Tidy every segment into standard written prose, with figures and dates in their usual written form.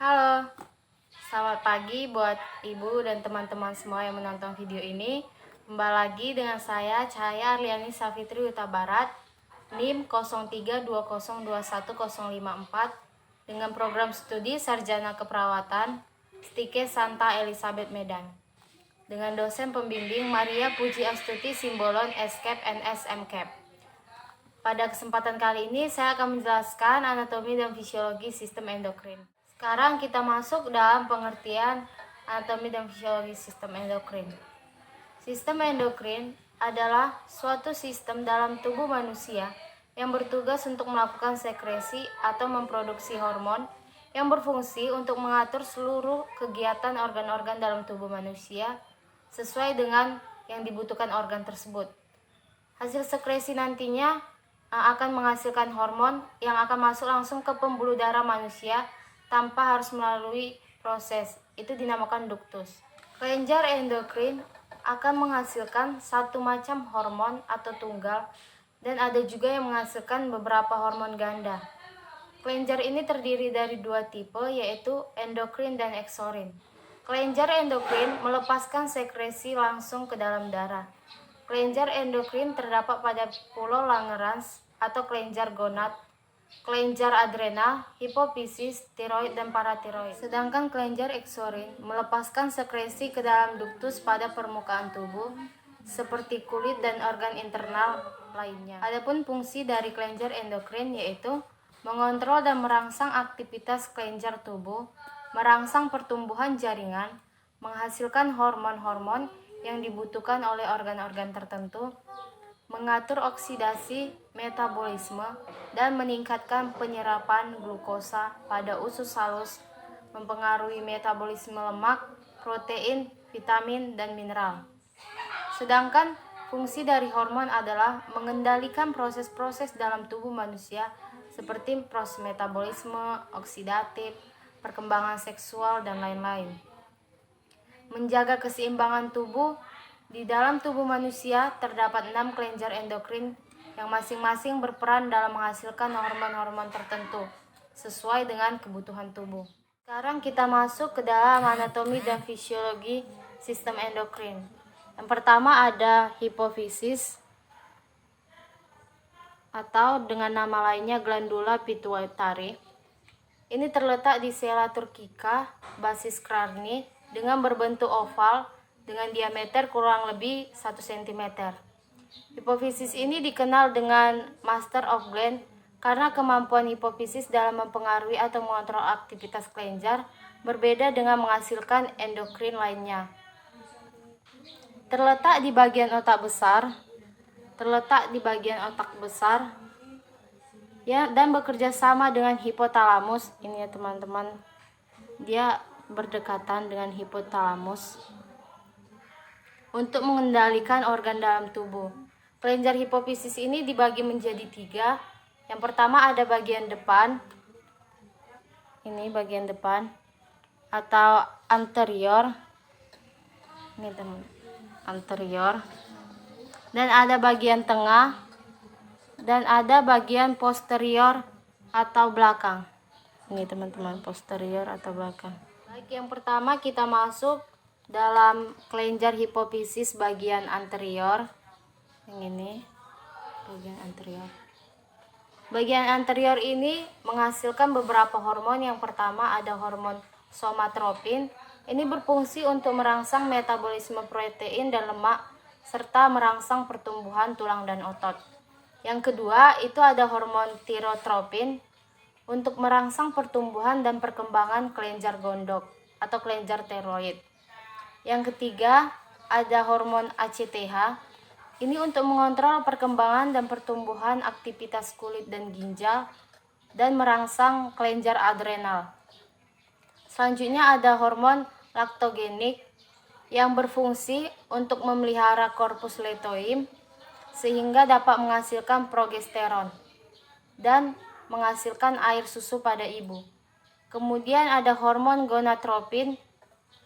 Halo, selamat pagi buat ibu dan teman-teman semua yang menonton video ini. Kembali lagi dengan saya, Cahaya Arliani Safitri Huta Barat, NIM 0320210054 dengan program studi Sarjana Keperawatan Stike Santa Elizabeth Medan. Dengan dosen pembimbing Maria Puji Astuti Simbolon SCAP NS MCAP. Pada kesempatan kali ini saya akan menjelaskan anatomi dan fisiologi sistem endokrin. Sekarang kita masuk dalam pengertian anatomi dan fisiologi sistem endokrin. Sistem endokrin adalah suatu sistem dalam tubuh manusia yang bertugas untuk melakukan sekresi atau memproduksi hormon yang berfungsi untuk mengatur seluruh kegiatan organ-organ dalam tubuh manusia sesuai dengan yang dibutuhkan organ tersebut. Hasil sekresi nantinya akan menghasilkan hormon yang akan masuk langsung ke pembuluh darah manusia tanpa harus melalui proses. Itu dinamakan duktus. Kelenjar endokrin akan menghasilkan satu macam hormon atau tunggal dan ada juga yang menghasilkan beberapa hormon ganda. Kelenjar ini terdiri dari dua tipe, yaitu endokrin dan eksorin. Kelenjar endokrin melepaskan sekresi langsung ke dalam darah. Kelenjar endokrin terdapat pada pulau Langerhans atau kelenjar gonad, kelenjar adrenal, hipofisis, tiroid, dan paratiroid. Sedangkan kelenjar eksorin melepaskan sekresi ke dalam duktus pada permukaan tubuh seperti kulit dan organ internal lainnya. Adapun fungsi dari kelenjar endokrin yaitu mengontrol dan merangsang aktivitas kelenjar tubuh, merangsang pertumbuhan jaringan, menghasilkan hormon-hormon yang dibutuhkan oleh organ-organ tertentu, mengatur oksidasi metabolisme, dan meningkatkan penyerapan glukosa pada usus halus, mempengaruhi metabolisme lemak, protein, vitamin, dan mineral. Sedangkan fungsi dari hormon adalah mengendalikan proses-proses dalam tubuh manusia seperti proses metabolisme, oksidatif, perkembangan seksual, dan lain-lain. Menjaga keseimbangan tubuh. Di dalam tubuh manusia terdapat 6 kelenjar endokrin yang masing-masing berperan dalam menghasilkan hormon-hormon tertentu sesuai dengan kebutuhan tubuh. Sekarang kita masuk ke dalam anatomi dan fisiologi sistem endokrin. Yang pertama ada hipofisis atau dengan nama lainnya glandula pituitari. Ini terletak di sela turcica basis crani dengan berbentuk oval dengan diameter kurang lebih 1 cm. Hipofisis ini dikenal dengan master of gland karena kemampuan hipofisis dalam mempengaruhi atau mengontrol aktivitas kelenjar berbeda dengan menghasilkan endokrin lainnya. Terletak di bagian otak besar, ya, dan bekerja sama dengan hipotalamus. Ini ya teman-teman, dia berdekatan dengan hipotalamus untuk mengendalikan organ dalam tubuh. Kelenjar hipofisis ini dibagi menjadi 3. Yang pertama ada bagian depan, ini bagian depan atau anterior, ini teman, anterior, dan ada bagian tengah, dan ada bagian posterior atau belakang. Ini teman-teman, posterior atau belakang. Baik, yang pertama kita masuk dalam kelenjar hipofisis bagian anterior. Yang ini bagian anterior. Bagian anterior ini menghasilkan beberapa hormon. Yang pertama ada hormon somatropin. Ini berfungsi untuk merangsang metabolisme protein dan lemak serta merangsang pertumbuhan tulang dan otot. Yang kedua itu ada hormon tirotropin untuk merangsang pertumbuhan dan perkembangan kelenjar gondok atau kelenjar tiroid. Yang ketiga ada hormon ACTH. Ini untuk mengontrol perkembangan dan pertumbuhan aktivitas kulit dan ginjal dan merangsang kelenjar adrenal. Selanjutnya ada hormon laktogenik yang berfungsi untuk memelihara korpus luteum sehingga dapat menghasilkan progesteron dan menghasilkan air susu pada ibu. Kemudian ada hormon gonadotropin.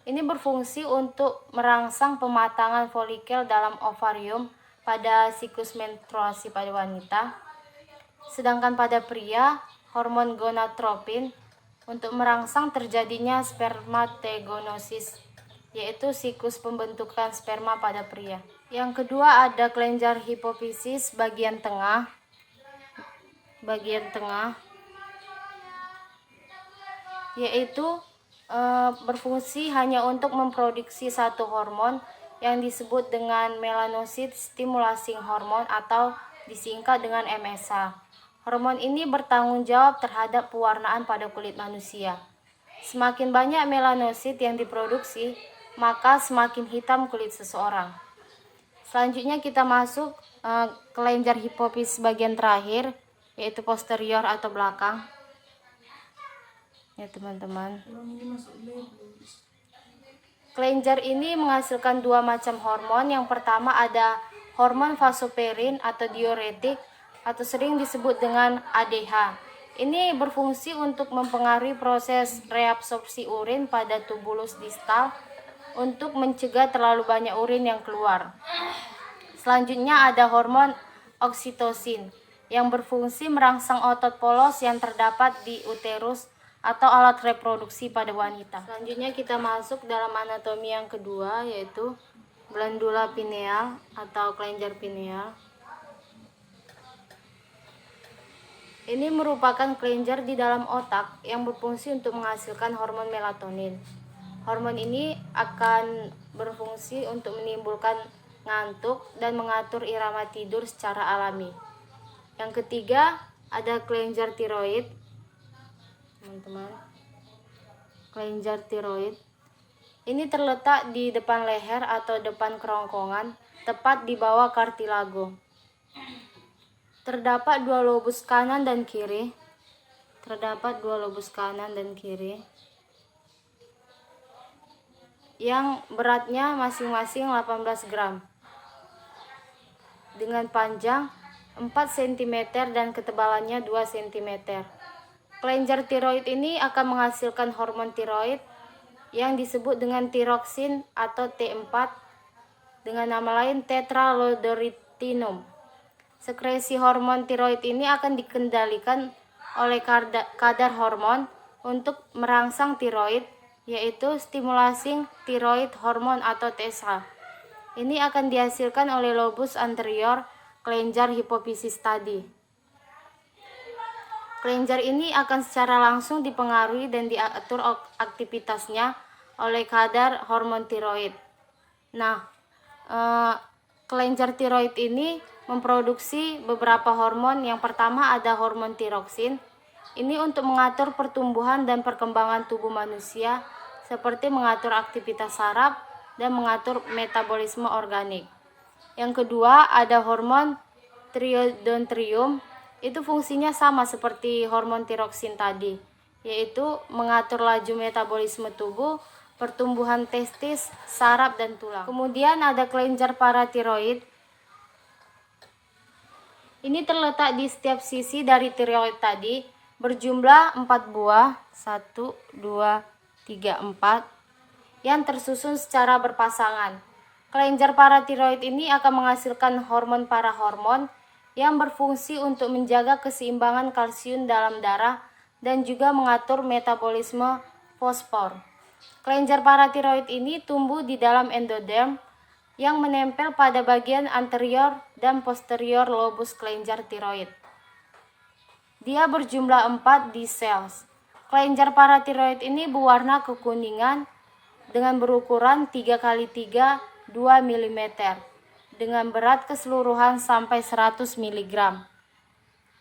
Ini berfungsi untuk merangsang pematangan folikel dalam ovarium pada siklus menstruasi pada wanita. Sedangkan pada pria, hormon gonadotropin untuk merangsang terjadinya spermatogenesis, yaitu siklus pembentukan sperma pada pria. Yang kedua ada kelenjar hipofisis bagian tengah. Yaitu berfungsi hanya untuk memproduksi satu hormon yang disebut dengan melanocyte stimulating hormone atau disingkat dengan MSH. Hormon ini bertanggung jawab terhadap pewarnaan pada kulit manusia. Semakin banyak melanosit yang diproduksi, maka semakin hitam kulit seseorang. Selanjutnya kita masuk kelenjar hipofisis bagian terakhir, yaitu posterior atau belakang. Ya teman-teman. Kelenjar ini menghasilkan dua macam hormon. Yang pertama ada hormon vasopressin atau diuretik atau sering disebut dengan ADH. Ini berfungsi untuk mempengaruhi proses reabsorpsi urin pada tubulus distal untuk mencegah terlalu banyak urin yang keluar. Selanjutnya ada hormon oksitosin yang berfungsi merangsang otot polos yang terdapat di uterus atau alat reproduksi pada wanita. Selanjutnya kita masuk dalam anatomi yang kedua, yaitu glandula pineal atau kelenjar pineal. Ini merupakan kelenjar di dalam otak yang berfungsi untuk menghasilkan hormon melatonin. Hormon ini akan berfungsi untuk menimbulkan ngantuk dan mengatur irama tidur secara alami. Yang ketiga ada kelenjar tiroid. Teman-teman, kelenjar tiroid ini terletak di depan leher atau depan kerongkongan, tepat di bawah kartilago. Terdapat dua lobus kanan dan kiri. Yang beratnya masing-masing 18 gram. Dengan panjang 4 cm dan ketebalannya 2 cm. Kelenjar tiroid ini akan menghasilkan hormon tiroid yang disebut dengan tiroksin atau T4 dengan nama lain tetralodoritinum. Sekresi hormon tiroid ini akan dikendalikan oleh kadar hormon untuk merangsang tiroid, yaitu stimulating thyroid hormone atau TSH. Ini akan dihasilkan oleh lobus anterior kelenjar hipofisis tadi. Kelenjar ini akan secara langsung dipengaruhi dan diatur aktivitasnya oleh kadar hormon tiroid. Nah, kelenjar tiroid ini memproduksi beberapa hormon. Yang pertama ada hormon tiroksin. Ini untuk mengatur pertumbuhan dan perkembangan tubuh manusia, seperti mengatur aktivitas saraf dan mengatur metabolisme organik. Yang kedua ada hormon triodontrium. Itu fungsinya sama seperti hormon tiroksin tadi, yaitu mengatur laju metabolisme tubuh, pertumbuhan testis, saraf, dan tulang. Kemudian ada kelenjar paratiroid. Ini terletak di setiap sisi dari tiroid tadi, berjumlah 4 buah, 1, 2, 3, 4, yang tersusun secara berpasangan. Kelenjar paratiroid ini akan menghasilkan hormon parahormon yang berfungsi untuk menjaga keseimbangan kalsium dalam darah dan juga mengatur metabolisme fosfor. Kelenjar paratiroid ini tumbuh di dalam endoderm yang menempel pada bagian anterior dan posterior lobus kelenjar tiroid. Dia berjumlah 4 di cells. Kelenjar paratiroid ini berwarna kekuningan dengan berukuran 3x3 2 mm. Dengan berat keseluruhan sampai 100 mg.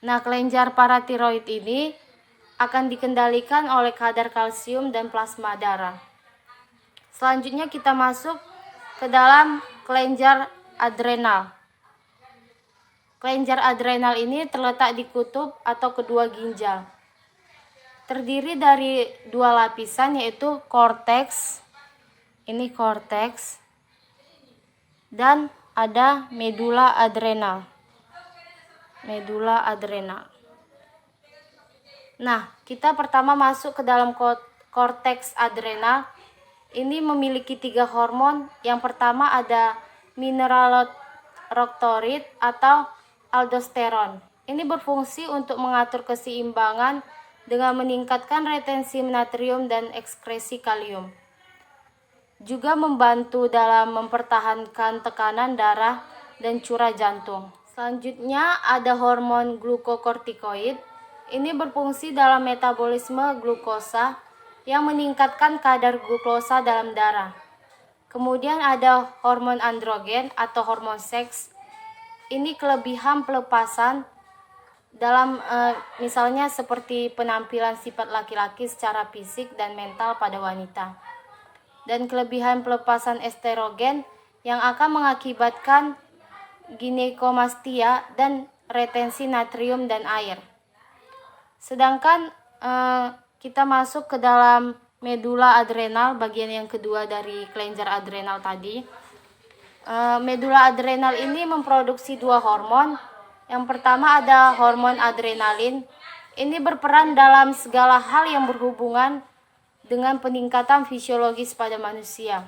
Nah, kelenjar paratiroid ini akan dikendalikan oleh kadar kalsium dan plasma darah. Selanjutnya kita masuk ke dalam kelenjar adrenal. Kelenjar adrenal ini terletak di kutub atau kedua ginjal. Terdiri dari dua lapisan, yaitu korteks. Ini korteks. Dan ada medula adrenal. Nah, kita pertama masuk ke dalam korteks adrenal. Ini memiliki 3 hormon. Yang pertama ada mineralocorticoid atau aldosteron. Ini berfungsi untuk mengatur keseimbangan dengan meningkatkan retensi natrium dan ekskresi kalium. Juga membantu dalam mempertahankan tekanan darah dan curah jantung. Selanjutnya ada hormon glukokortikoid. Ini berfungsi dalam metabolisme glukosa yang meningkatkan kadar glukosa dalam darah. Kemudian ada hormon androgen atau hormon seks. Ini kelebihan pelepasan dalam misalnya seperti penampilan sifat laki-laki secara fisik dan mental pada wanita. Dan kelebihan pelepasan estrogen yang akan mengakibatkan ginekomastia dan retensi natrium dan air. Sedangkan kita masuk ke dalam medula adrenal, bagian yang kedua dari kelenjar adrenal tadi. Medula adrenal ini memproduksi dua hormon. Yang pertama ada hormon adrenalin. Ini berperan dalam segala hal yang berhubungan dengan peningkatan fisiologis pada manusia.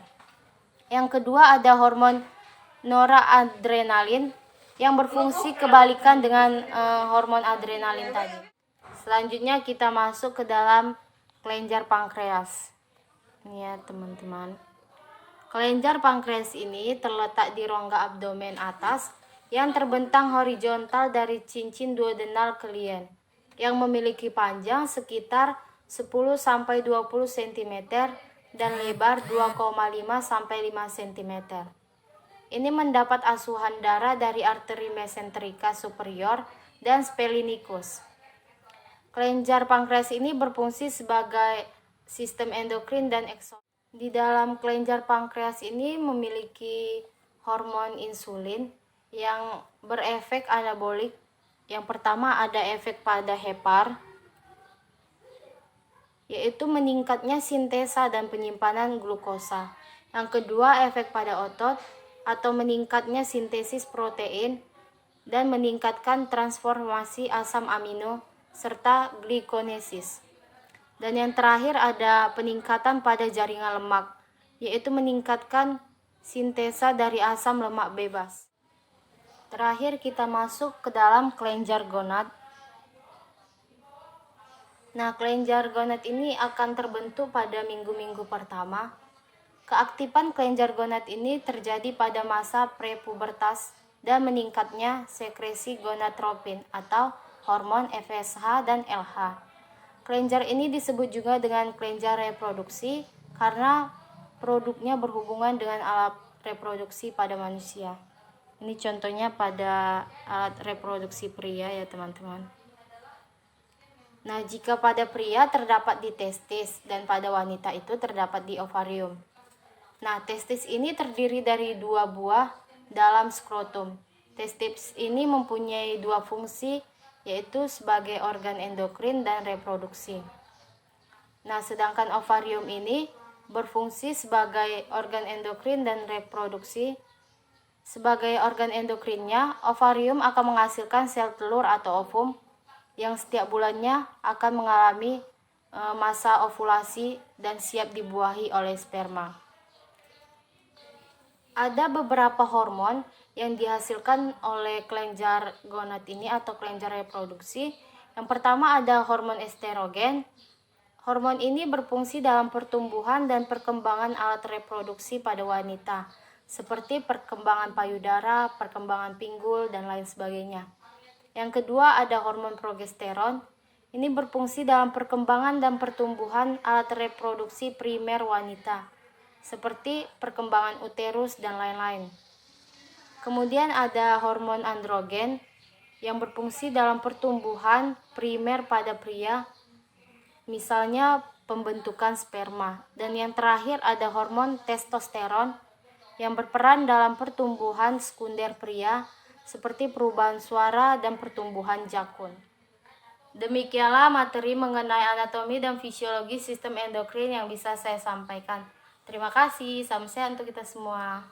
Yang kedua ada hormon noradrenalin yang berfungsi kebalikan dengan hormon adrenalin tadi. Selanjutnya kita masuk ke dalam kelenjar pankreas. Ini ya teman-teman. Kelenjar pankreas ini terletak di rongga abdomen atas yang terbentang horizontal dari cincin duodenal klien yang memiliki panjang sekitar 10-20 cm dan lebar 2,5-5 cm. Ini mendapat asuhan darah dari arteri mesenterika superior dan splenincus. Kelenjar pankreas ini berfungsi sebagai sistem endokrin dan eksogen. Di dalam kelenjar pankreas ini memiliki hormon insulin yang berefek anabolik. Yang pertama ada efek pada hepar, yaitu meningkatnya sintesa dan penyimpanan glukosa. Yang kedua efek pada otot atau meningkatnya sintesis protein dan meningkatkan transformasi asam amino serta glikonesis. Dan yang terakhir ada peningkatan pada jaringan lemak, yaitu meningkatkan sintesa dari asam lemak bebas. Terakhir kita masuk ke dalam kelenjar gonad. Nah, kelenjar gonad ini akan terbentuk pada minggu-minggu pertama. Keaktifan kelenjar gonad ini terjadi pada masa prepubertas dan meningkatnya sekresi gonadotropin atau hormon FSH dan LH. Kelenjar ini disebut juga dengan kelenjar reproduksi karena produknya berhubungan dengan alat reproduksi pada manusia. Ini contohnya pada alat reproduksi pria ya teman-teman. Nah, jika pada pria terdapat di testis dan pada wanita itu terdapat di ovarium. Nah, testis ini terdiri dari 2 buah dalam skrotum. Testis ini mempunyai 2 fungsi, yaitu sebagai organ endokrin dan reproduksi. Nah, sedangkan ovarium ini berfungsi sebagai organ endokrin dan reproduksi. Sebagai organ endokrinnya, ovarium akan menghasilkan sel telur atau ovum yang setiap bulannya akan mengalami masa ovulasi dan siap dibuahi oleh sperma. Ada beberapa hormon yang dihasilkan oleh kelenjar gonad ini atau kelenjar reproduksi. Yang pertama ada hormon estrogen. Hormon ini berfungsi dalam pertumbuhan dan perkembangan alat reproduksi pada wanita, seperti perkembangan payudara, perkembangan pinggul, dan lain sebagainya. Yang kedua ada hormon progesteron. Ini berfungsi dalam perkembangan dan pertumbuhan alat reproduksi primer wanita, seperti perkembangan uterus dan lain-lain. Kemudian ada hormon androgen yang berfungsi dalam pertumbuhan primer pada pria, misalnya pembentukan sperma. Dan yang terakhir ada hormon testosteron yang berperan dalam pertumbuhan sekunder pria, seperti perubahan suara dan pertumbuhan jakun. Demikianlah materi mengenai anatomi dan fisiologi sistem endokrin yang bisa saya sampaikan. Terima kasih, salam sehat untuk kita semua.